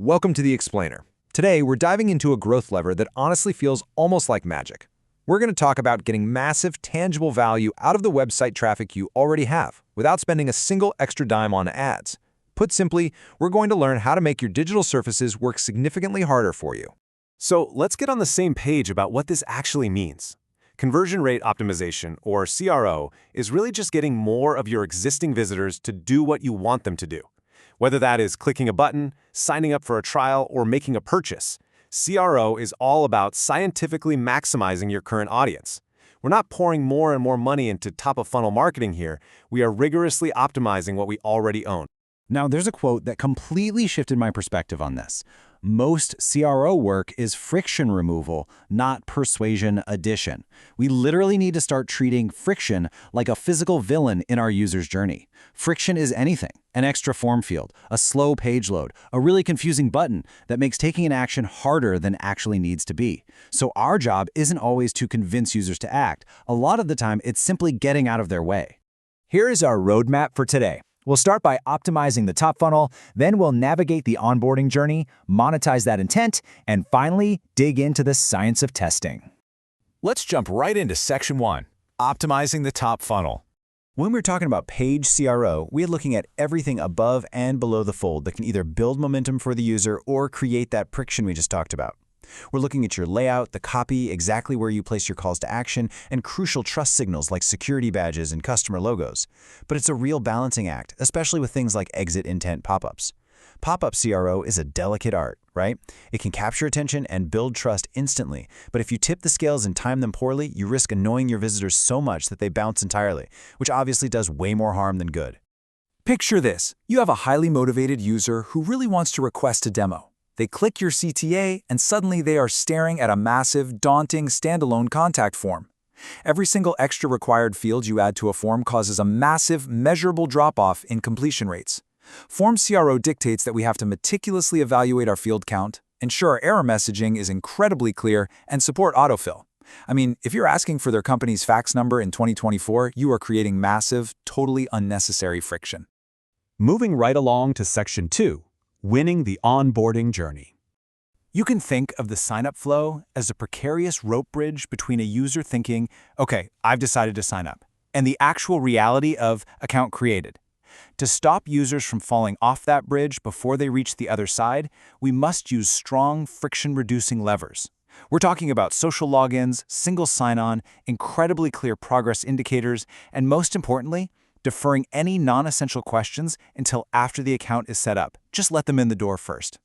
Welcome to The Explainer. Today, we're diving into a growth lever that honestly feels almost like magic. We're going to talk about getting massive, tangible value out of the website traffic you already have without spending a single extra dime on ads. Put simply, we're going to learn how to make your digital surfaces work significantly harder for you. So let's get on the same page about what this actually means. Conversion rate optimization, or CRO, is really just getting more of your existing visitors to do what you want them to do. Whether that is clicking a button, signing up for a trial, or making a purchase, CRO is all about scientifically maximizing your current audience. We're not pouring more and more money into top-of-funnel marketing here. We are rigorously optimizing what we already own. Now, there's a quote that completely shifted my perspective on this. Most CRO work is friction removal, not persuasion addition. We literally need to start treating friction like a physical villain in our user's journey. Friction is anything: an extra form field, a slow page load, a really confusing button that makes taking an action harder than actually needs to be. So our job isn't always to convince users to act. A lot of the time, it's simply getting out of their way. Here is our roadmap for today. We'll start by optimizing the top funnel, then we'll navigate the onboarding journey, monetize that intent, and finally, dig into the science of testing. Let's jump right into Section 1, optimizing the top funnel. When we're talking about Page-CRO, we're looking at everything above and below the fold that can either build momentum for the user or create that friction we just talked about. We're looking at your layout, the copy, exactly where you place your calls to action, and crucial trust signals like security badges and customer logos. But it's a real balancing act, especially with things like exit intent pop-ups. Pop-up CRO is a delicate art, right? It can capture attention and build trust instantly, but if you tip the scales and time them poorly, you risk annoying your visitors so much that they bounce entirely, which obviously does way more harm than good. Picture this. You have a highly motivated user who really wants to request a demo. They click your CTA, and suddenly they are staring at a massive, daunting, standalone contact form. Every single extra required field you add to a form causes a massive, measurable drop-off in completion rates. Form CRO dictates that we have to meticulously evaluate our field count, ensure our error messaging is incredibly clear, and support autofill. I mean, if you're asking for their company's fax number in 2024, you are creating massive, totally unnecessary friction. Moving right along to Section 2, winning the onboarding journey. You can think of the sign-up flow as a precarious rope bridge between a user thinking, okay, I've decided to sign up, and the actual reality of account created. To stop users from falling off that bridge before they reach the other side, we must use strong, friction-reducing levers. We're talking about social logins, single sign-on, incredibly clear progress indicators, and most importantly, deferring any non-essential questions until after the account is set up. Just let them in the door first.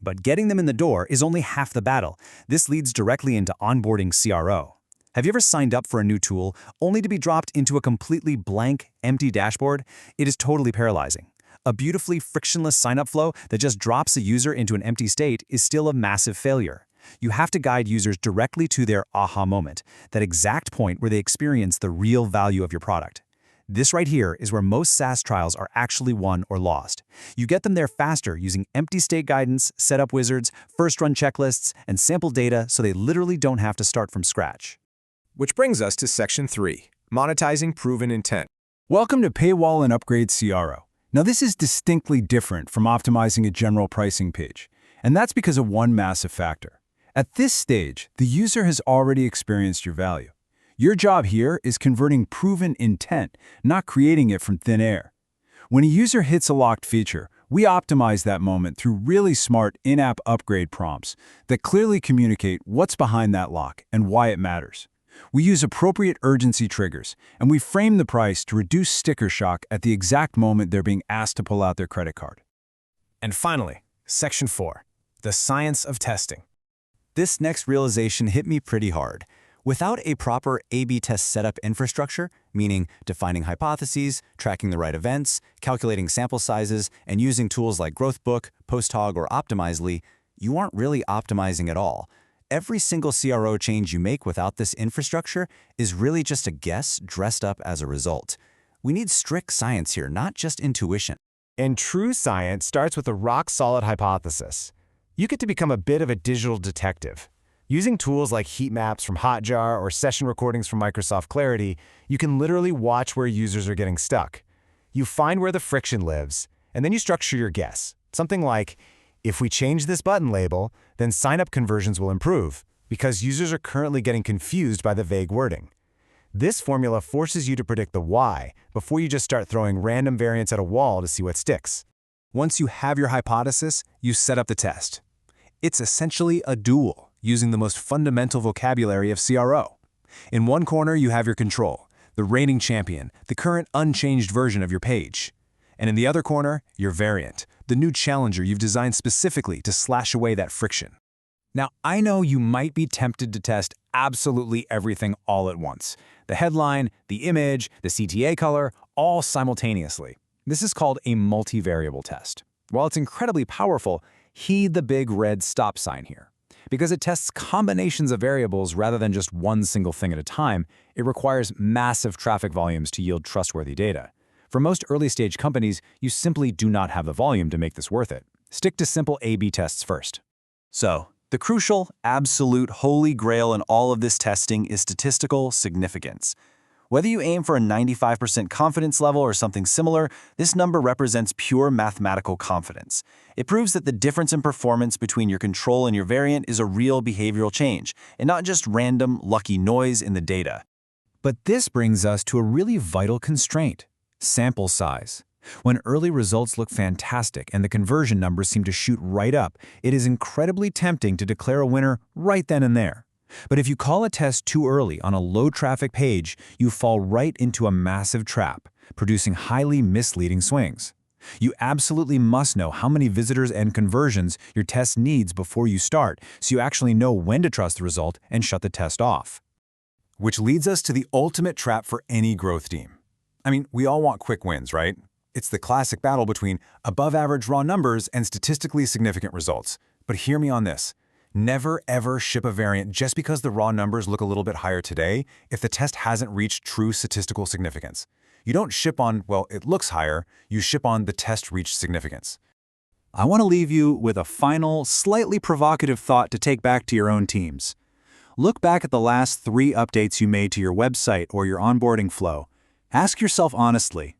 But getting them in the door is only half the battle. This leads directly into onboarding CRO. Have you ever signed up for a new tool only to be dropped into a completely blank, empty dashboard? It is totally paralyzing. A beautifully frictionless sign-up flow that just drops a user into an empty state is still a massive failure. You have to guide users directly to their aha moment, that exact point where they experience the real value of your product. This right here is where most SaaS trials are actually won or lost. You get them there faster using empty state guidance, setup wizards, first-run checklists, and sample data so they literally don't have to start from scratch. Which brings us to Section 3, monetizing proven intent. Welcome to Paywall Upgrade CRO. Now, this is distinctly different from optimizing a general pricing page, and that's because of one massive factor. At this stage, the user has already experienced your value. Your job here is converting proven intent, not creating it from thin air. When a user hits a locked feature, we optimize that moment through really smart in-app upgrade prompts that clearly communicate what's behind that lock and why it matters. We use appropriate urgency triggers, and we frame the price to reduce sticker shock at the exact moment they're being asked to pull out their credit card. And finally, Section 4, the science of testing. This next realization hit me pretty hard. Without a proper A/B test setup infrastructure, meaning defining hypotheses, tracking the right events, calculating sample sizes, and using tools like Growthbook, PostHog, or Optimizely, you aren't really optimizing at all. Every single CRO change you make without this infrastructure is really just a guess dressed up as a result. We need strict science here, not just intuition. And true science starts with a rock-solid hypothesis. You get to become a bit of a digital detective. Using tools like heat maps from Hotjar or session recordings from Microsoft Clarity, you can literally watch where users are getting stuck. You find where the friction lives, and then you structure your guess. Something like, If we change this button label, then sign-up conversions will improve, because users are currently getting confused by the vague wording. This formula forces you to predict the why before you just start throwing random variants at a wall to see what sticks. Once you have your hypothesis, you set up the test. It's essentially a duel, using the most fundamental vocabulary of CRO. In one corner, you have your control, the reigning champion, the current unchanged version of your page. And in the other corner, your variant, the new challenger you've designed specifically to slash away that friction. Now, I know you might be tempted to test absolutely everything all at once. The headline, the image, the CTA color, all simultaneously. This is called a multivariable test. While it's incredibly powerful, heed the big red stop sign here. Because it tests combinations of variables rather than just one single thing at a time, it requires massive traffic volumes to yield trustworthy data. For most early-stage companies, you simply do not have the volume to make this worth it. Stick to simple A/B tests first. So, the crucial, absolute, holy grail in all of this testing is statistical significance. Whether you aim for a 95% confidence level or something similar, this number represents pure mathematical confidence. It proves that the difference in performance between your control and your variant is a real behavioral change, and not just random, lucky noise in the data. But this brings us to a really vital constraint: sample size. When early results look fantastic and the conversion numbers seem to shoot right up, it is incredibly tempting to declare a winner right then and there. But if you call a test too early on a low-traffic page, you fall right into a massive trap, producing highly misleading swings. You absolutely must know how many visitors and conversions your test needs before you start, so you actually know when to trust the result and shut the test off. Which leads us to the ultimate trap for any growth team. I mean, we all want quick wins, right? It's the classic battle between above-average raw numbers and statistically significant results. But hear me on this. Never, ever ship a variant just because the raw numbers look a little bit higher today if the test hasn't reached true statistical significance. You don't ship on, well, it looks higher, you ship on the test reached significance. I want to leave you with a final, slightly provocative thought to take back to your own teams. Look back at the last 3 updates you made to your website or your onboarding flow. Ask yourself honestly,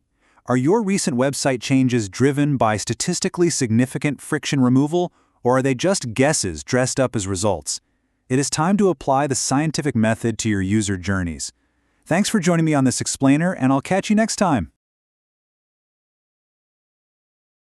are your recent website changes driven by statistically significant friction removal, or are they just guesses dressed up as results? It is time to apply the scientific method to your user journeys. Thanks for joining me on this explainer, and I'll catch you next time.